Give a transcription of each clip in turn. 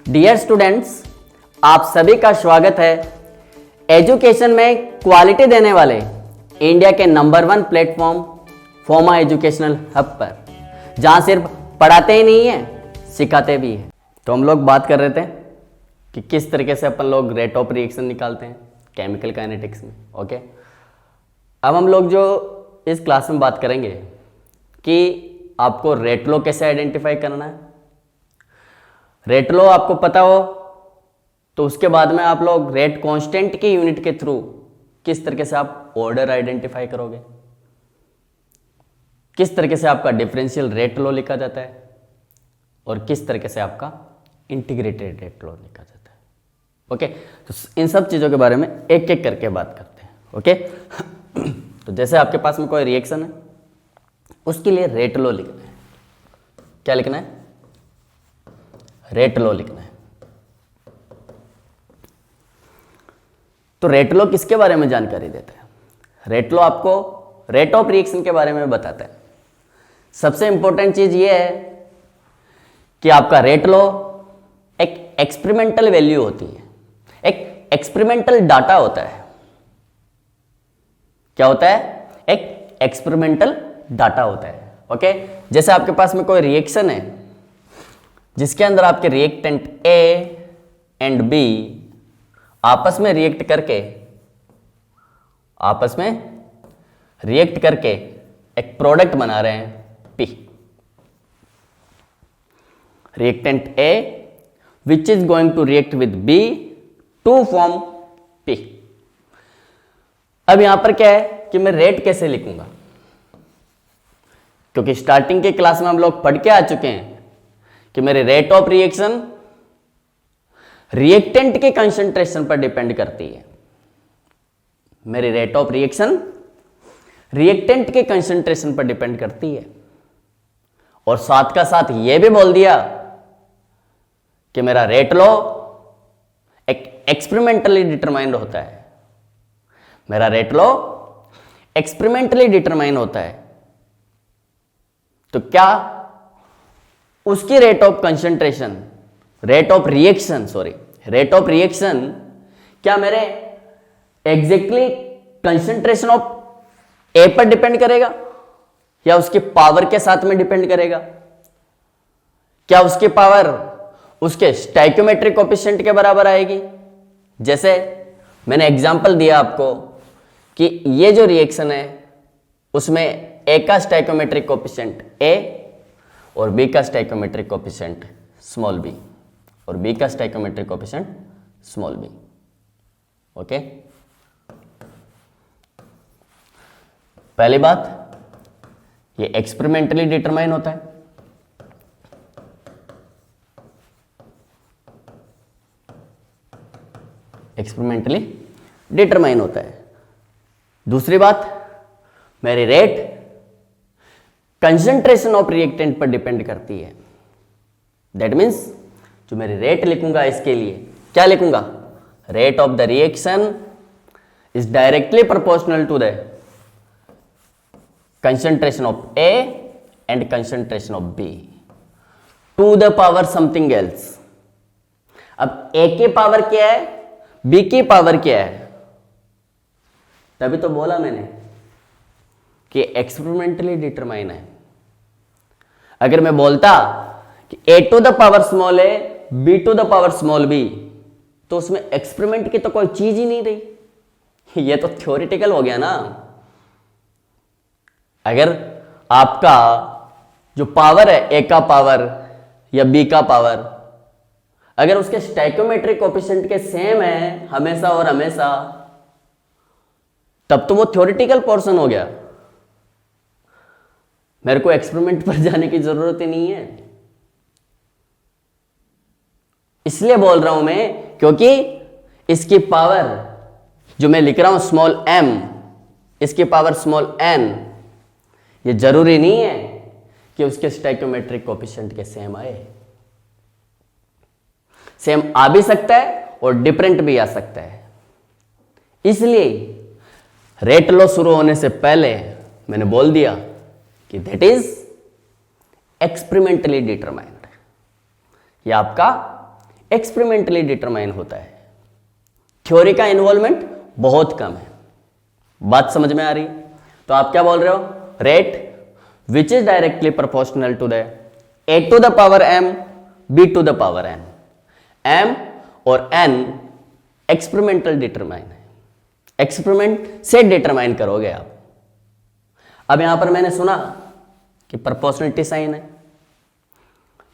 Dear students, आप सभी का स्वागत है एजुकेशन में क्वालिटी देने वाले इंडिया के नंबर 1 प्लेटफॉर्म फोमा एजुकेशनल हब पर, जहां सिर्फ पढ़ाते ही नहीं है, सिखाते भी है। तो हम लोग बात कर रहे थे कि किस तरीके से अपन लोग रेट ऑफ रिएक्शन निकालते हैं केमिकल काइनेटिक्स में। ओके, अब हम लोग जो इस क्लास में बात करेंगे कि आपको रेट लॉ कैसे आइडेंटिफाई करना है। रेट लॉ आपको पता हो तो उसके बाद में आप लोग रेट कांस्टेंट के यूनिट के थ्रू किस तरीके से आप ऑर्डर आइडेंटिफाई करोगे, किस तरीके से आपका डिफरेंशियल रेट लॉ लिखा जाता है और किस तरीके से आपका इंटीग्रेटेड रेट लॉ लिखा जाता है। ओके, तो इन सब चीज़ों के बारे में एक एक करके बात करते हैं। ओके, तो जैसे आपके पास में कोई रिएक्शन है, उसके लिए रेट लॉ लिखना है। क्या लिखना है? रेट लॉ लिखना है। तो रेट लॉ किसके बारे में जानकारी देता है? रेट लॉ आपको रेट ऑफ रिएक्शन के बारे में बताता है। सबसे इंपॉर्टेंट चीज ये है कि आपका रेट लॉ एक एक्सपेरिमेंटल वैल्यू होती है, एक एक्सपेरिमेंटल डाटा होता है। क्या होता है? एक एक्सपेरिमेंटल डाटा होता है। ओके, जैसे आपके पास में कोई रिएक्शन है जिसके अंदर आपके रिएक्टेंट ए एंड बी आपस में रिएक्ट करके एक प्रोडक्ट बना रहे हैं P. Reactant A which is going to react with B to form P. अब यहां पर क्या है कि मैं रेट कैसे लिखूंगा, क्योंकि स्टार्टिंग के क्लास में हम लोग पढ़ के आ चुके हैं कि मेरे रेट ऑफ रिएक्शन रिएक्टेंट के कंसंट्रेशन पर डिपेंड करती है। मेरी रेट ऑफ रिएक्शन रिएक्टेंट के कंसंट्रेशन पर डिपेंड करती है। और साथ का साथ यह भी बोल दिया कि मेरा रेट लॉ एक एक्सपेरिमेंटली डिटरमाइंड होता है। मेरा रेट लॉ एक्सपेरिमेंटली डिटरमाइन होता है। तो क्या उसकी रेट ऑफ रिएक्शन क्या मेरे एग्जैक्टली कंसंट्रेशन ऑफ ए पर डिपेंड करेगा या उसकी पावर के साथ में डिपेंड करेगा? क्या उसकी पावर उसके स्टोइकियोमेट्रिक कोएफिशिएंट के बराबर आएगी? जैसे मैंने एग्जांपल दिया आपको कि ये जो रिएक्शन है उसमें ए का स्टोइकियोमेट्रिक कोएफिशिएंट ए और बी का स्टोइकियोमेट्रिक कोएफिशिएंट स्मॉल बी और बी का stoichiometric coefficient small B. Okay, पहली बात, ये एक्सपेरिमेंटली डिटरमाइन होता है। एक्सपेरिमेंटली डिटरमाइन होता है। दूसरी बात, मेरी रेट कंसंट्रेशन ऑफ रिएक्टेंट पर डिपेंड करती है। दैट मीन्स जो मेरी रेट लिखूंगा इसके लिए क्या लिखूंगा? Rate of the reaction is directly proportional to the concentration of A and concentration of B to the power something else. अब ए की पावर क्या है, बी की पावर क्या है? तभी तो बोला मैंने कि एक्सपेरिमेंटली डिटरमाइन है। अगर मैं बोलता कि A to the power small A B to the power small B, तो उसमें एक्सपेरिमेंट की तो कोई चीज ही नहीं रही। ये तो थ्योरेटिकल हो गया ना। अगर आपका जो पावर है ए का पावर या बी का पावर, अगर उसके स्टोइकियोमेट्रिक कोएफिशिएंट के सेम है हमेशा और हमेशा, तब तो वो थ्योरेटिकल पोर्शन हो गया। मेरे को एक्सपेरिमेंट पर जाने की जरूरत ही नहीं है। इसलिए बोल रहा हूं मैं क्योंकि इसकी पावर जो मैं लिख रहा हूं स्मॉल m, इसकी पावर स्मॉल n, ये जरूरी नहीं है कि उसके स्टोइकियोमेट्रिक कोएफिशिएंट के सेम आए। सेम आ भी सकता है और डिफरेंट भी आ सकता है। इसलिए रेट लॉ शुरू होने से पहले मैंने बोल दिया कि दैट इज एक्सपेरिमेंटली डिटरमाइंड। ये आपका एक्सपेरिमेंटली डिटरमाइन होता है। थ्योरी का इन्वॉल्वमेंट बहुत कम है। बात समझ में आ रही? तो आप क्या बोल रहे हो? Rate which is directly proportional to the a to the power m b to the power n। m और n एक्सपेरिमेंटल डिटरमाइन है, एक्सपेरिमेंट से डिटरमाइन करोगे आप। अब यहां पर मैंने सुना कि प्रोपोर्शनलिटी साइन है,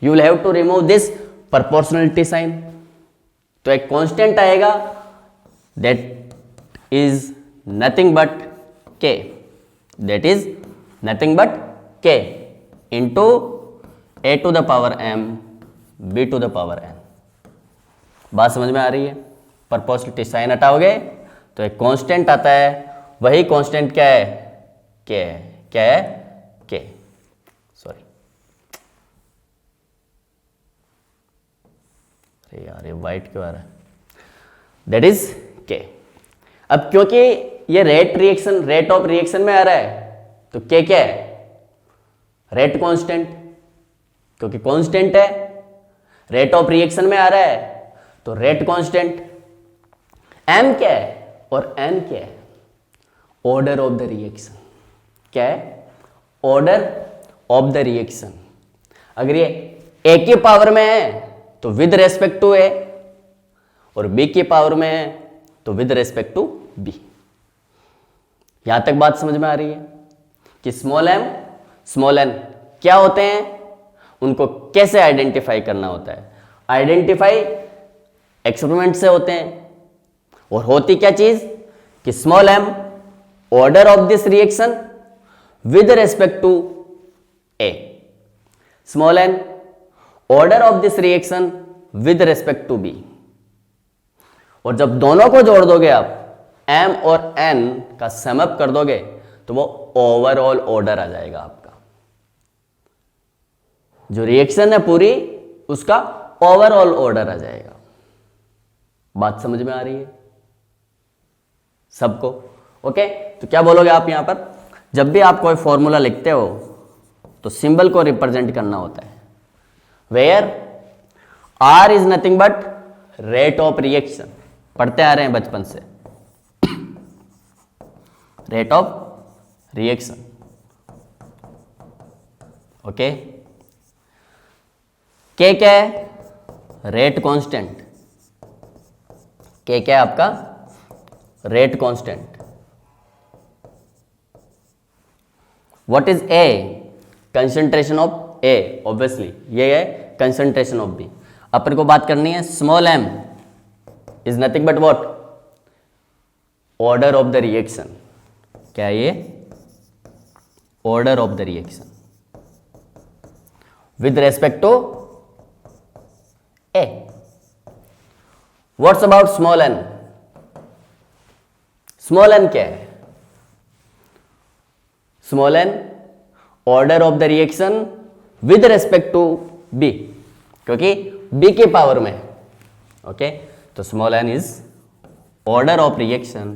you will have to remove this proportionality sign. तो एक कांस्टेंट आएगा that is nothing but k, that is nothing but k into a to the power m b to the power n। बात समझ में आ रही है? Proportionality sign हटाओगे तो एक कांस्टेंट आता है, वही कांस्टेंट क्या है? k है। क्या है? k। सॉरी, अरे यार ये वाइट क्यों आ रहा है? That is k। अब क्योंकि ये रेट ऑफ रिएक्शन में आ रहा है तो k क्या है? रेट कांस्टेंट, क्योंकि कांस्टेंट है। रेट ऑफ रिएक्शन में आ रहा है तो रेट कांस्टेंट। m क्या है और n क्या है? Order of the reaction. क्या है? Order of the reaction. अगर ये a की पावर में है तो विद रेस्पेक्ट टू a, और b की पावर में है तो विद रेस्पेक्ट टू b। यहां तक बात समझ में आ रही है कि स्मॉल m स्मॉल n क्या होते हैं, उनको कैसे आइडेंटिफाई करना होता है। आइडेंटिफाई एक्सपेरिमेंट से होते हैं, और होती क्या चीज कि small m order of this reaction with respect to a, small n order of this reaction with respect to b। और जब दोनों को जोड़ दोगे आप, m और n का सम अप कर दोगे तो वो ओवरऑल ऑर्डर आ जाएगा आपका। जो रिएक्शन है पूरी उसका ओवरऑल ऑर्डर आ जाएगा। बात समझ में आ रही है सबको? ओके, तो क्या बोलोगे आप यहां पर? जब भी आप कोई फॉर्मूला लिखते हो तो सिंबल को रिप्रेजेंट करना होता है, where r is nothing but rate of reaction. पढ़ते आ रहे हैं बचपन से, rate of reaction. Okay, k क्या है? Rate constant. k क्या है आपका? Rate constant. What is a? Concentration of a, obviously ये है कंसंट्रेशन ऑफ b। अपन को बात करनी है small m is nothing but what? Order of the reaction. क्या है ये? Order of the reaction with respect to a। What's about small n? Small n क्या है? Small n order of the reaction with respect to b, क्योंकि b की power में। Okay, तो small n is order of reaction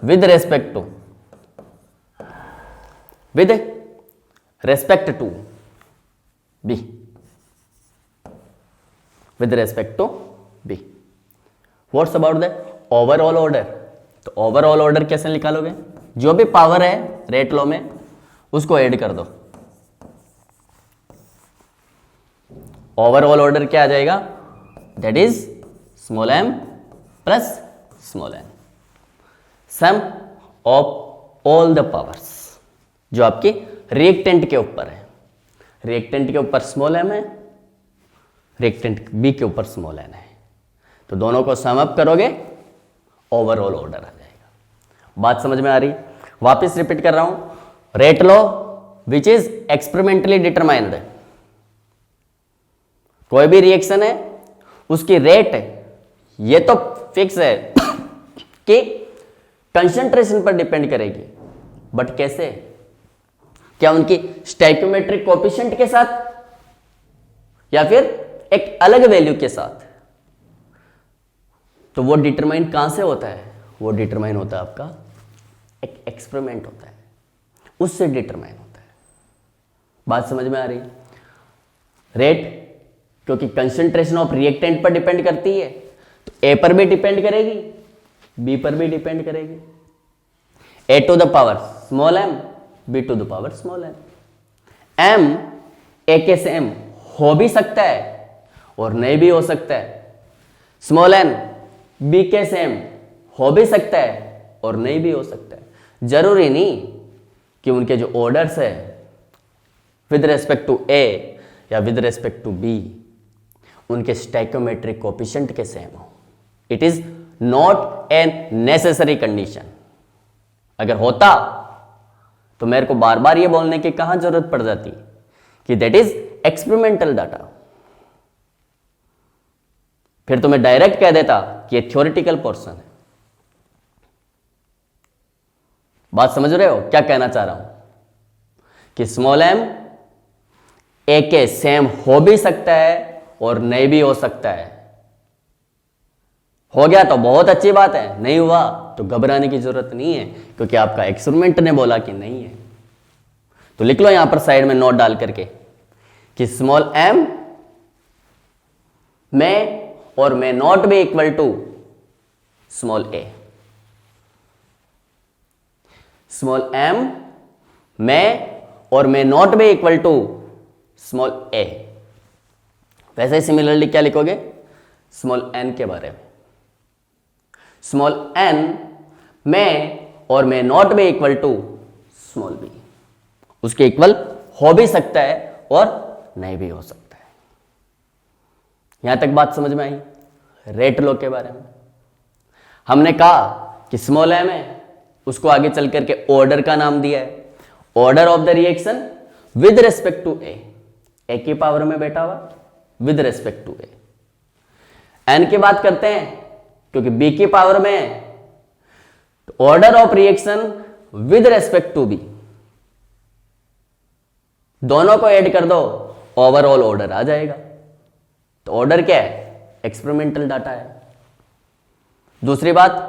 with respect to b, with respect to b। What's about the overall order? तो overall order कैसे निकालोगे? जो भी power है रेट लॉ में उसको ऐड कर दो। ओवरऑल ऑर्डर क्या आ जाएगा? That is small m plus small n, sum of all the powers, जो आपकी रिएक्टेंट के ऊपर है। रिएक्टेंट के ऊपर स्मॉल m है, रिएक्टेंट b के ऊपर स्मॉल n है, तो दोनों को सम अप करोगे ओवरऑल ऑर्डर आ जाएगा। बात समझ में आ रही? वापस रिपीट कर रहा हूं, rate law which is experimentally determined. कोई भी रिएक्शन है उसकी रेट ये तो फिक्स है कि कंसंट्रेशन पर डिपेंड करेगी, बट कैसे? क्या उनकी स्टोइकियोमेट्रिक कोएफिशिएंट के साथ या फिर एक अलग वैल्यू के साथ? तो वो डिटरमाइन कहां से होता है? वो डिटरमाइन होता है आपका एक एक्सपेरिमेंट होता है, उससे डिटरमाइन होता है। बात समझ में आ रही? रेट क्योंकि कंसंट्रेशन ऑफ रिएक्टेंट पर डिपेंड करती है, तो ए पर भी डिपेंड करेगी, बी पर भी डिपेंड करेगी। A to the power small M, B to the power small M. M A के सेम हो भी सकता है और नहीं भी हो सकता है। स्मॉल एन बी के सेम हो भी सकता है और नहीं भी हो सकता है। जरूरी नहीं कि उनके जो ऑर्डर्स है विद रेस्पेक्ट टू ए या विद रेस्पेक्ट टू बी उनके स्टैक्योमेट्रिक कोएफिशिएंट के सेम हो। It is not an necessary condition. अगर होता तो मेरे को बार बार ये बोलने की कहां जरूरत पड़ जाती कि दैट इज एक्सपेरिमेंटल डाटा, फिर तो मैं डायरेक्ट कह देता कि ये थ्योरेटिकल पोर्शन है। बात समझ रहे हो क्या कहना चाह रहा हूं? कि स्मॉल एम ए के सेम हो भी सकता है और नहीं भी हो सकता है। हो गया तो बहुत अच्छी बात है, नहीं हुआ तो घबराने की जरूरत नहीं है क्योंकि आपका एक्सपेरिमेंट ने बोला कि नहीं है। तो लिख लो यहां पर साइड में नोट डाल करके कि स्मॉल एम में और may not be equal to small A. Small M may और may not be equal to small A. वैसे ही सिमिलरली क्या लिखोगे स्मॉल एन के बारे में? स्मॉल एन में और may not be equal to small B. उसके इक्वल हो भी सकता है और नहीं भी हो सकता है। यहां तक बात समझ में आई? रेट लॉ के बारे में हमने कहा कि स्मॉल एम है, उसको आगे चल करके ऑर्डर का नाम दिया है, order of the reaction with respect to A की पावर में बैठा हुआ with respect to A. N की बात करते हैं क्योंकि बी की पावर में है, तो order of reaction with respect to B. दोनों को ऐड कर दो ओवरऑल ऑर्डर आ जाएगा। तो ऑर्डर क्या है? एक्सपेरिमेंटल डाटा है। दूसरी बात,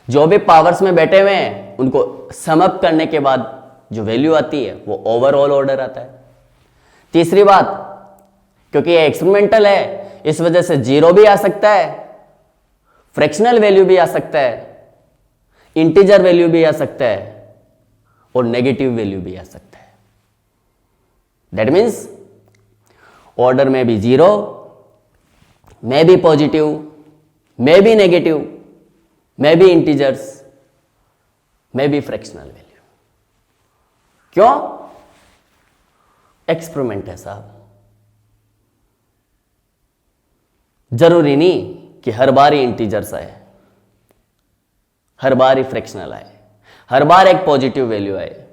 जो भी पावर्स में बैठे हुए हैं उनको सम अप करने के बाद जो वैल्यू आती है वो ओवरऑल ऑर्डर आता है। तीसरी बात, क्योंकि ये एक्सपेरिमेंटल है इस वजह से जीरो भी आ सकता है, फ्रैक्शनल वैल्यू भी आ सकता है, इंटीजर वैल्यू भी आ सकता है और नेगेटिव वैल्यू भी आ सकता है। दैट मीन्स ऑर्डर में भी जीरो, में भी पॉजिटिव, में भी नेगेटिव, में भी इंटीजर्स, में भी फ्रैक्शनल वैल्यू। क्यों? एक्सपेरिमेंट है साहब। जरूरी नहीं कि हर बार ही इंटीजर्स आए, हर बार ही फ्रैक्शनल आए, हर बार एक पॉजिटिव वैल्यू आए।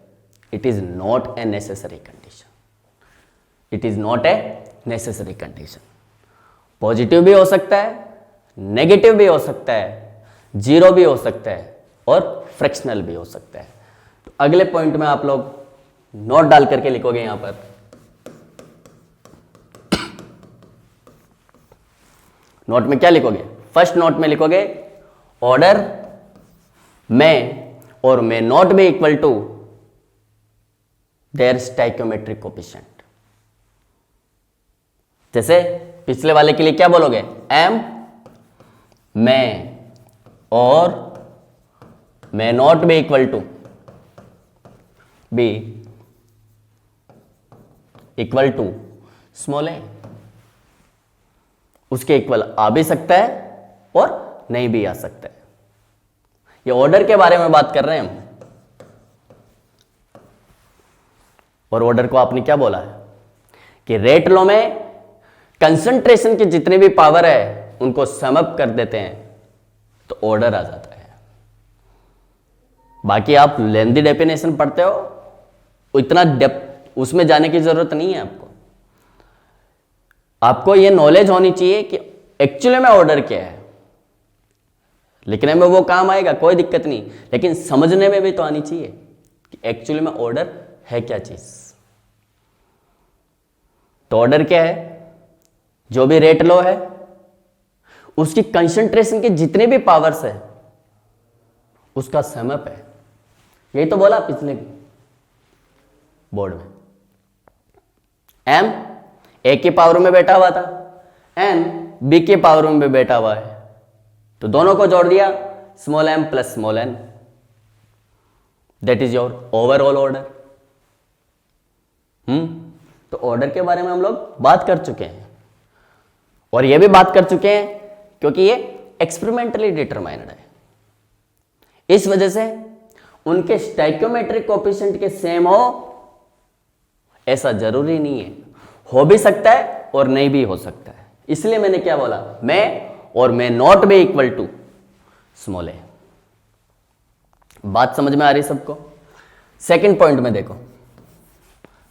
It is not a necessary condition. It is not a necessary condition. Positive भी हो सकता है, नेगेटिव भी हो सकता है, जीरो भी हो सकता है और फ्रैक्शनल भी हो सकता है। तो अगले पॉइंट में आप लोग नोट डाल करके लिखोगे यहां पर। नोट में क्या लिखोगे? फर्स्ट नोट में लिखोगे ऑर्डर में और may not be equal to their stoichiometric coefficient. जैसे पिछले वाले के लिए क्या बोलोगे? एम में और may not be equal to B equal to small A. उसके इक्वल आ भी सकता है और नहीं भी आ सकता है। ये ऑर्डर के बारे में बात कर रहे हैं हम। और ऑर्डर को आपने क्या बोला है कि रेट लॉ में कंसंट्रेशन की जितनी भी पावर है उनको सम अप कर देते हैं तो ऑर्डर आ जाता है। बाकी आप लेंथी डेफिनेशन पढ़ते हो, इतना डेप्थ उसमें जाने की जरूरत नहीं है आपको। आपको यह नॉलेज होनी चाहिए कि एक्चुअली में ऑर्डर क्या है। लिखने में वो काम आएगा, कोई दिक्कत नहीं, लेकिन समझने में भी तो आनी चाहिए कि एक्चुअली में ऑर्डर है क्या चीज। तो ऑर्डर क्या है? जो भी रेट लॉ है उसकी कंसंट्रेशन के जितने भी पावर्स है उसका सम अप है। यही तो बोला पिछले बोर्ड में। एम ए की पावर में बैठा हुआ था, एन बी की पावर में भी बैठा हुआ है, तो दोनों को जोड़ दिया, small m plus small n, that is your overall order. तो ऑर्डर के बारे में हम लोग बात कर चुके हैं, और ये भी बात कर चुके हैं क्योंकि ये एक्सपेरिमेंटली डिटरमाइंड है। इस वजह से उनके स्टाइकियोमेट्रिक कोएफिशिएंट के सेम हो ऐसा जरूरी नहीं है, हो भी सकता है और नहीं भी हो सकता है। इसलिए मैंने क्या बोला, मैं नॉट भी इक्वल टू स्मॉल ए। बात समझ में आ रही सबको? सेकंड पॉइंट में देखो,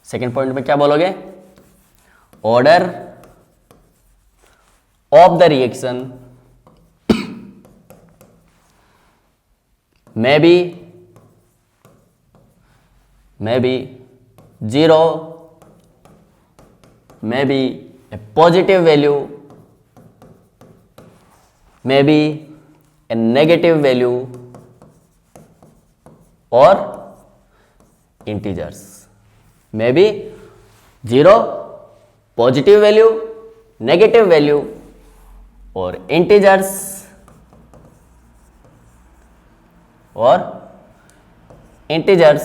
सेकंड पॉइंट में क्या बोलोगे, order of the reaction may be 0, may be a positive value, may be a negative value, or integers, may be 0, positive value, negative value, or integers, और इंटीजर्स,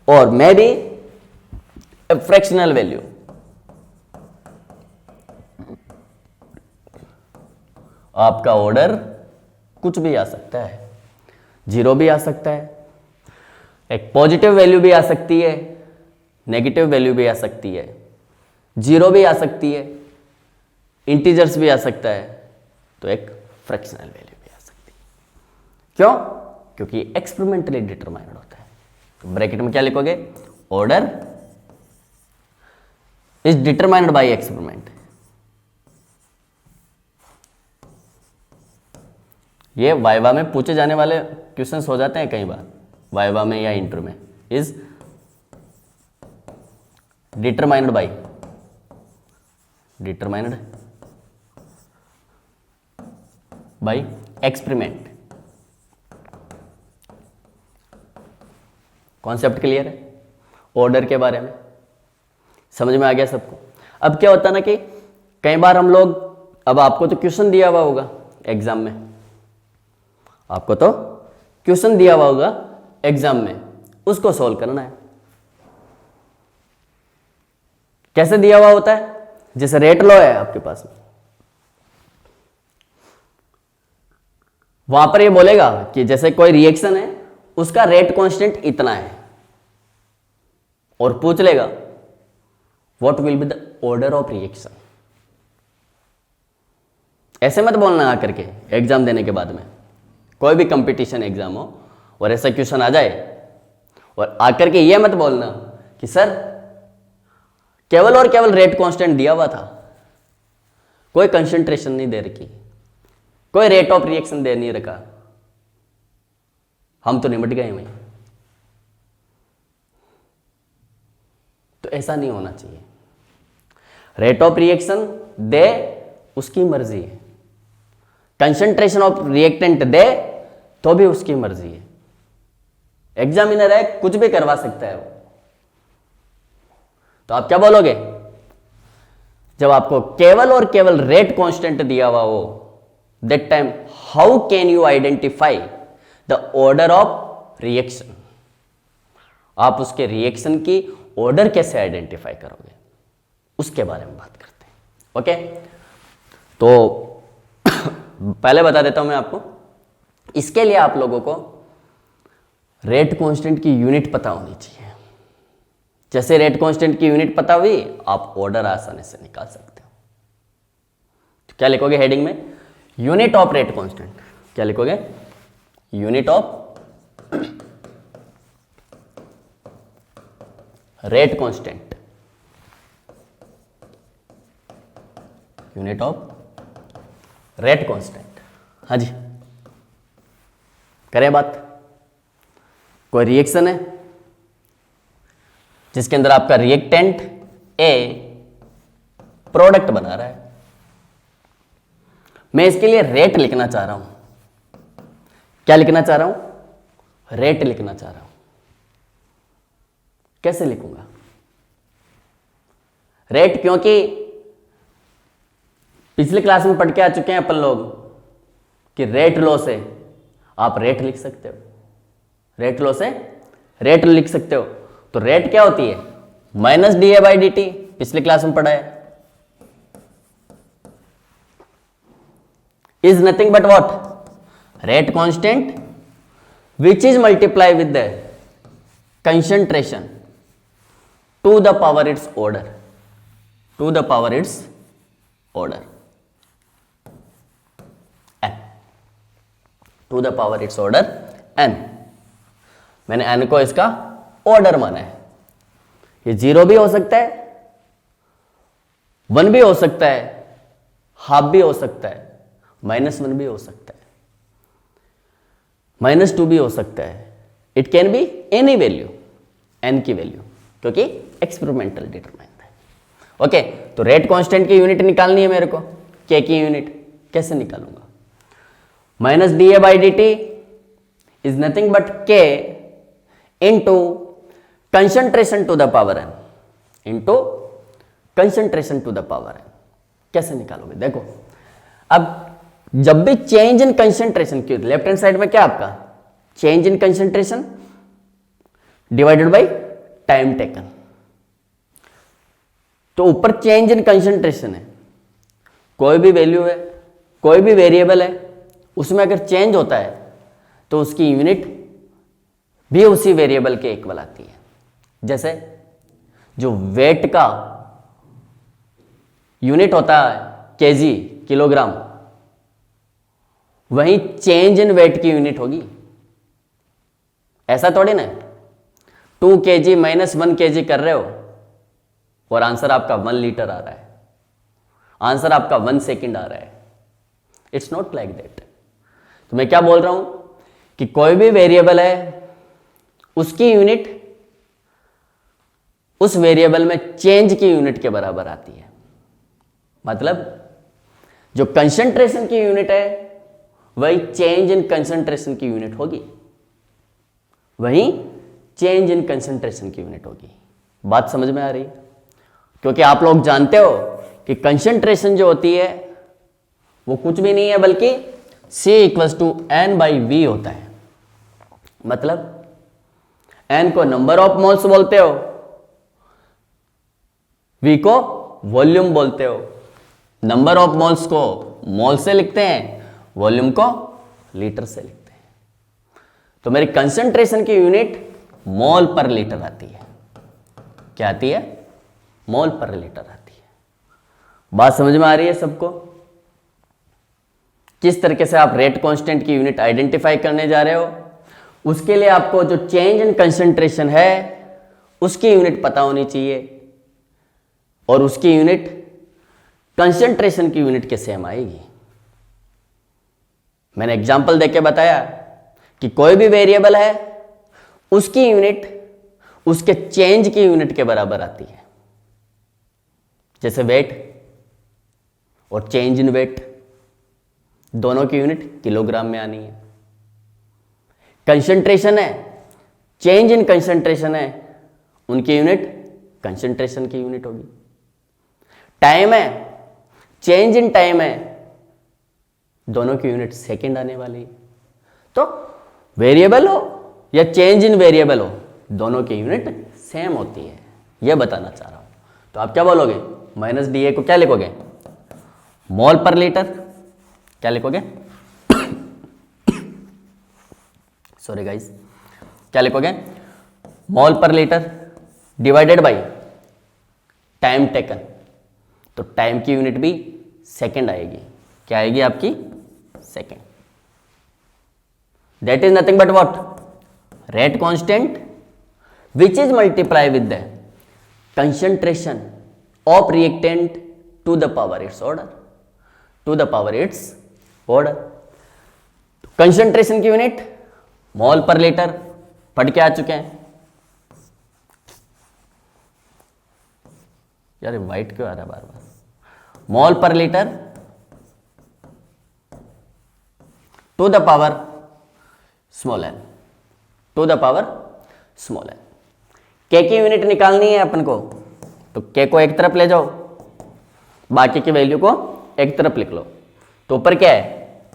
और may be A fractional value. आपका order कुछ भी आ सकता है, 0 भी आ सकता है, एक पॉजिटिव वैल्यू भी आ सकती है, नेगेटिव वैल्यू भी आ सकती है, 0 भी आ सकती है, इंटीजर्स भी आ सकता है, तो एक फ्रैक्शनल वैल्यू। क्यों? क्योंकि एक्सपेरिमेंटली डिटरमाइंड होता है। तो ब्रैकेट में क्या लिखोगे, order is determined by experiment. ये वाइवा में पूछे जाने वाले क्वेश्चंस हो जाते हैं कई बार, वाइवा में या इंटरव्यू में, is determined by experiment. Concept clear है? ऑर्डर के बारे में समझ में आ गया सबको? अब क्या होता है ना कि कई बार हम लोग, अब आपको तो क्वेश्चन दिया हुआ होगा एग्जाम में, आपको तो क्वेश्चन दिया हुआ होगा एग्जाम में, उसको सॉल्व करना है। कैसे दिया हुआ होता है? जैसे रेट लॉ है आपके पास में, वहां पर ये बोलेगा कि जैसे कोई रिएक्शन है, उसका रेट कांस्टेंट इतना है, और पूछ लेगा what will be the order of reaction. ऐसे मत बोलना आकर के एग्जाम देने के बाद में, कोई भी कंपटीशन एग्जाम हो और ऐसा क्वेश्चन आ जाए, और आकर के ये मत बोलना कि सर केवल और केवल रेट कांस्टेंट दिया हुआ था, कोई कंसंट्रेशन नहीं दे रखी, कोई रेट ऑफ रिएक्शन दे नहीं रखा, हम तो निमट गए वहीं। तो ऐसा नहीं होना चाहिए। रेट ऑफ रिएक्शन दे, उसकी मर्जी है, कंसंट्रेशन ऑफ रिएक्टेंट दे तो भी उसकी मर्जी है। एग्जामिनर है, कुछ भी करवा सकता है वो। तो आप क्या बोलोगे जब आपको केवल और केवल रेट कांस्टेंट दिया हुआ हो? That time how can you identify the order of reaction? आप उसके रिएक्शन की ऑर्डर कैसे आइडेंटिफाई करोगे, उसके बारे में बात करते हैं। ओके, तो पहले बता देता हूं मैं आपको, इसके लिए आप लोगों को रेट कांस्टेंट की यूनिट पता होनी चाहिए। जैसे रेट कांस्टेंट की यूनिट पता हुई, आप ऑर्डर आसानी से निकाल सकते हो। तो क्या लिखोगे हेडिंग में? Unit of rate constant. क्या लिखोगे? Unit of rate constant. Unit of rate constant. हाँ जी, करें बात। कोई रिएक्शन है जिसके अंदर आपका रिएक्टेंट ए प्रोडक्ट बना रहा है, मैं इसके लिए रेट लिखना चाह रहा हूं। क्या लिखना चाह रहा हूं? रेट लिखना चाह रहा हूं। कैसे लिखूंगा? रेट, क्योंकि पिछले क्लास में पढ़ के आ चुके हैं अपन लोग कि रेट लॉ से आप रेट लिख सकते हो, रेट लॉ से रेट लिख सकते हो। तो रेट क्या होती है? Minus D A by D T, पिछले क्लास में पढ़ा है, is nothing but what? Rate constant which is multiply with the concentration to the power its order, to the power its order n, to the power its order n। मैंने n को इसका order माना है। ये 0 भी हो सकता है, 1 भी हो सकता है, हाफ भी हो सकता है, -1 भी हो सकता है, -2 भी हो सकता है। It can be any value, n की वैल्यू, क्योंकि एक्सपेरिमेंटल डिटरमाइंड है। ओके, तो रेट कांस्टेंट की यूनिट निकालनी है मेरे को, k की यूनिट कैसे निकालूंगा? Minus D A by D T is nothing but k into concentration to the power n, into concentration to the power n। कैसे निकालोगे? देखो, अब जब भी चेंज इन कंसंट्रेशन की, लेफ्ट हैंड साइड में क्या आपका change in concentration divided by time taken, तो ऊपर चेंज इन कंसंट्रेशन है, कोई भी वैल्यू है, कोई भी वेरिएबल है, उसमें अगर चेंज होता है तो उसकी यूनिट भी उसी वेरिएबल के इक्वल आती है। जैसे जो वेट का यूनिट होता है केजी, किलोग्राम, वहीं चेंज इन वेट की यूनिट होगी। ऐसा थोड़ी ना 2 kg माइनस 1 kg कर रहे हो और आंसर आपका 1 लीटर आ रहा है, आंसर आपका 1 सेकंड आ रहा है। It's not like that. तो मैं क्या बोल रहा हूं कि कोई भी वेरिएबल है, उसकी यूनिट उस वेरिएबल में चेंज की यूनिट के बराबर आती है। मतलब जो कंसंट्रेशन की यूनिट है वही चेंज इन कंसंट्रेशन की यूनिट होगी, वही चेंज इन कंसंट्रेशन की यूनिट होगी। बात समझ में आ रही? क्योंकि आप लोग जानते हो कि कंसंट्रेशन जो होती है वो कुछ भी नहीं है बल्कि C equals to N by V होता है। मतलब N को नंबर ऑफ मोल्स बोलते हो, V को वॉल्यूम बोलते हो। नंबर ऑफ मोल्स को मोल से लिखते हैं, वॉल्यूम को लीटर से लिखते हैं। तो मेरी कंसंट्रेशन की यूनिट मोल पर लीटर आती है। क्या आती है? मोल पर लीटर आती है। बात समझ में आ रही है सबको? किस तरीके से आप रेट कांस्टेंट की यूनिट आइडेंटिफाई करने जा रहे हो, उसके लिए आपको जो चेंज इन कंसंट्रेशन है उसकी यूनिट पता होनी चाहिए, और उसकी यूनिट कंसंट्रेशन की यूनिट के सेम आएगी। मैंने एग्जांपल देके बताया कि कोई भी वेरिएबल है, उसकी यूनिट उसके चेंज की यूनिट के बराबर आती है। जैसे वेट और चेंज इन वेट, दोनों की यूनिट किलोग्राम में आनी है। कंसंट्रेशन है, चेंज इन कंसंट्रेशन है, उनकी यूनिट कंसंट्रेशन की यूनिट होगी। टाइम है, चेंज इन टाइम है, दोनों की यूनिट सेकंड आने वाली है। तो वेरिएबल हो या चेंज इन वेरिएबल हो, दोनों की यूनिट सेम होती है, यह बताना चाह रहा हूं। तो आप क्या बोलोगे? माइनस डी ए को क्या लिखोगे? Mole per litre. क्या लिखोगे? सॉरी गाइस, क्या लिखोगे? Mole per litre divided by time taken. तो टाइम की यूनिट भी सेकंड आएगी। क्या आएगी आपकी? Second. That is nothing but what? Rate constant which is multiply with the concentration of reactant to the power its order, to the power its order. Concentration की unit mole per litre पढ़ के आ चुके हैं। यार white क्यों आ रहा है बार बार? Mole per litre to the power small n, to the power small n. K की यूनिट निकालनी है अपन को, तो के को एक तरफ ले जाओ, बाकी की वैल्यू को एक तरफ लिख लो। तो ऊपर क्या है,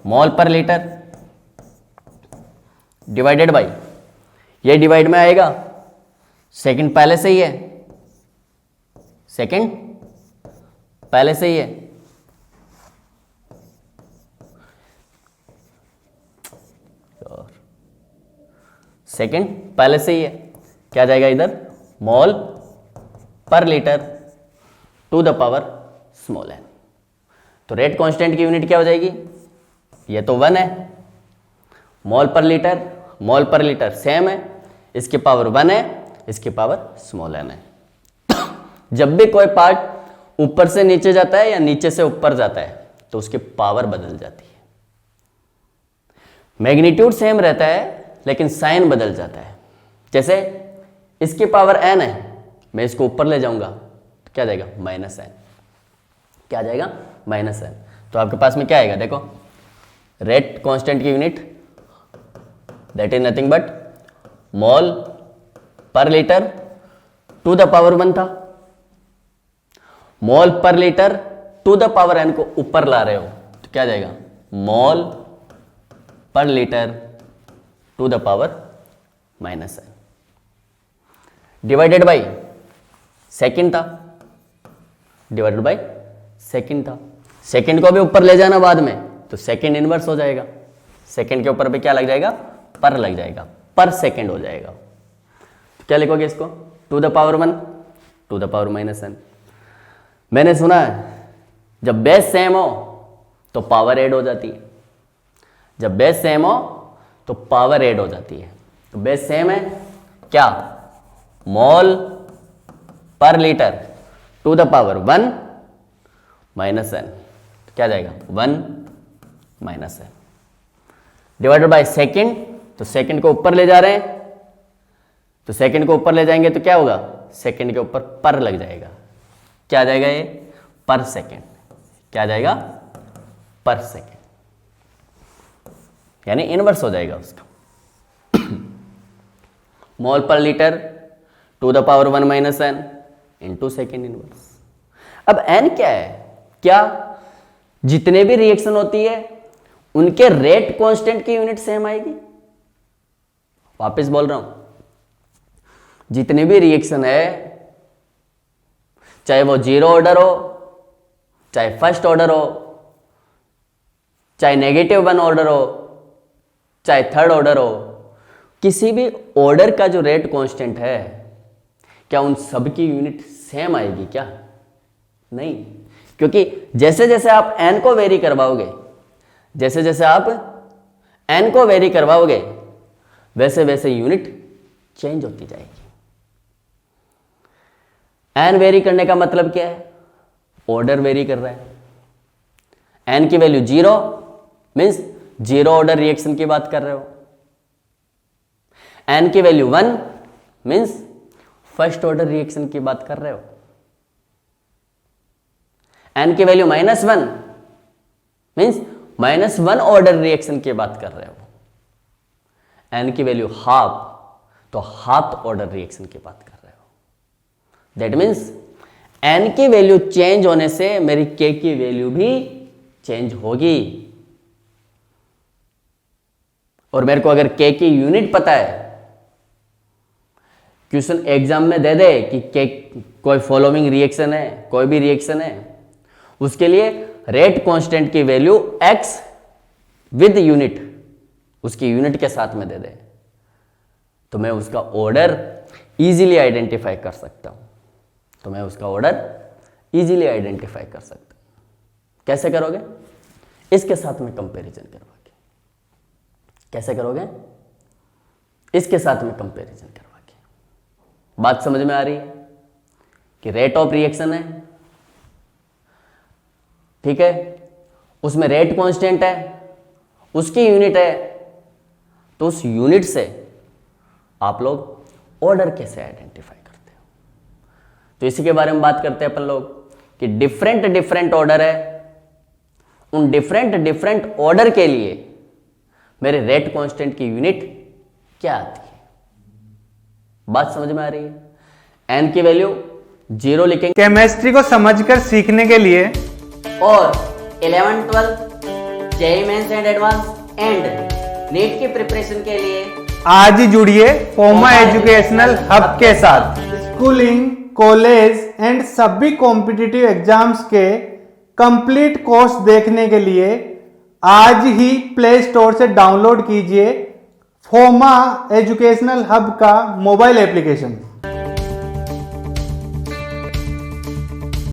मोल पर लीटर डिवाइडेड बाई, ये डिवाइड में आएगा, सेकंड पहले से ही है, सेकंड पहले से ही है, सेकंड पहले से ही है, क्या जाएगा इधर, mole per litre to the power small n. तो रेट कांस्टेंट की यूनिट क्या हो जाएगी, ये तो 1 है, मोल पर लीटर सेम है, इसकी पावर 1 है, इसकी पावर स्मॉल एन है। जब भी कोई पार्ट ऊपर से नीचे जाता है या नीचे से ऊपर जाता है तो उसकी पावर बदल जाती है। मैग्नीट्यूड सेम रहता है लेकिन साइन बदल जाता है। जैसे इसकी पावर n है, मैं इसको ऊपर ले जाऊंगा तो क्या जाएगा, -n, क्या जाएगा, -n। तो आपके पास में क्या आएगा, देखो रेट कांस्टेंट की unit that is nothing but mole per litre to the power 1 था, mole per litre to the power n को ऊपर ला रहे हो तो क्या जाएगा, mole per litre to the power -n divided by second था, डिवाइडेड बाई सेकंड था। सेकंड को भी ऊपर ले जाना बाद में तो सेकंड इनवर्स हो जाएगा, सेकंड के ऊपर भी क्या लग जाएगा, पर लग जाएगा, पर सेकंड हो जाएगा। तो क्या लिखोगे इसको, to the power 1 to the power -n। मैंने सुना है जब बेस सेम हो तो पावर ऐड हो जाती है, जब बेस सेम हो तो पावर ऐड हो जाती है। तो बेस सेम है क्या, mole per litre to the power 1 -n, क्या जाएगा 1 -n डिवाइडेड बाय सेकंड। तो सेकंड को ऊपर ले जा रहे हैं तो सेकंड को ऊपर ले जाएंगे तो क्या होगा, सेकंड के ऊपर पर लग जाएगा, क्या जाएगा ये, पर सेकंड, क्या जाएगा, पर सेकंड, यानी इनवर्स हो जाएगा उसका। Mole per litre to the power 1 -n into second inverse. अब n क्या है, क्या जितने भी रिएक्शन होती है उनके रेट कांस्टेंट की यूनिट सेम आएगी। वापस बोल रहा हूं, जितने भी रिएक्शन है, चाहे वो 0 ऑर्डर हो, चाहे फर्स्ट ऑर्डर हो, चाहे -1 ऑर्डर हो, चाहे थर्ड ऑर्डर हो, किसी भी ऑर्डर का जो रेट कांस्टेंट है, क्या उन सब की यूनिट सेम आएगी क्या, नहीं। क्योंकि जैसे जैसे आप n को वेरी करवाओगे, जैसे जैसे आप n को वेरी करवाओगे वैसे वैसे यूनिट चेंज होती जाएगी। n वेरी करने का मतलब क्या है, ऑर्डर वेरी कर रहा है। n की वैल्यू 0 मीन्स 0 ऑर्डर रिएक्शन की बात कर रहे हो, n की value 1 means first order reaction की बात कर रहे हो, n की वैल्यू -1 मीन्स -1 ऑर्डर रिएक्शन की बात कर रहे हो, n की वैल्यू हाफ तो हाफ ऑर्डर रिएक्शन की बात कर रहे हो। दैट मीन्स n की वैल्यू चेंज होने से मेरी k की वैल्यू भी चेंज होगी। और मेरे को अगर k की यूनिट पता है, क्वेश्चन एग्जाम में दे दे कि k कोई फॉलोइंग रिएक्शन है, कोई भी रिएक्शन है, उसके लिए रेट कांस्टेंट की वैल्यू x विद यूनिट, उसकी यूनिट के साथ में दे दे, तो मैं उसका ऑर्डर इजीली आइडेंटिफाई कर सकता हूं। तो मैं उसका ऑर्डर इजीली आइडेंटिफाई कर सकता हूं। कैसे करोगे, इसके साथ में कंपैरिजन करवा के। कैसे करोगे, इसके साथ में कंपैरिजन करवा के। बात समझ में आ रही है कि रेट ऑफ रिएक्शन है, ठीक है, उसमें रेट कांस्टेंट है, उसकी यूनिट है, तो उस यूनिट से आप लोग ऑर्डर कैसे आइडेंटिफाई करते हो। तो इसी के बारे में बात करते हैं अपन लोग कि डिफरेंट डिफरेंट ऑर्डर है, उन डिफरेंट डिफरेंट ऑर्डर के लिए मेरे रेट कांस्टेंट की यूनिट क्या आती है। बात समझ में आ रही है। n की वैल्यू जीरो लिखेंगे केमिस्ट्री को समझकर सीखने के लिए और 11-12 JEE mains and advance and NEET की प्रिपरेशन के लिए आज ही जुड़िए फोमा एजुकेशनल हब के साथ। स्कूलिंग, कॉलेज एंड सभी कॉम्पिटिटिव एग्जाम्स के कंप्लीट कोर्स देखने के लिए आज ही प्ले स्टोर से डाउनलोड कीजिए फोमा एजुकेशनल हब का मोबाइल एप्लीकेशन।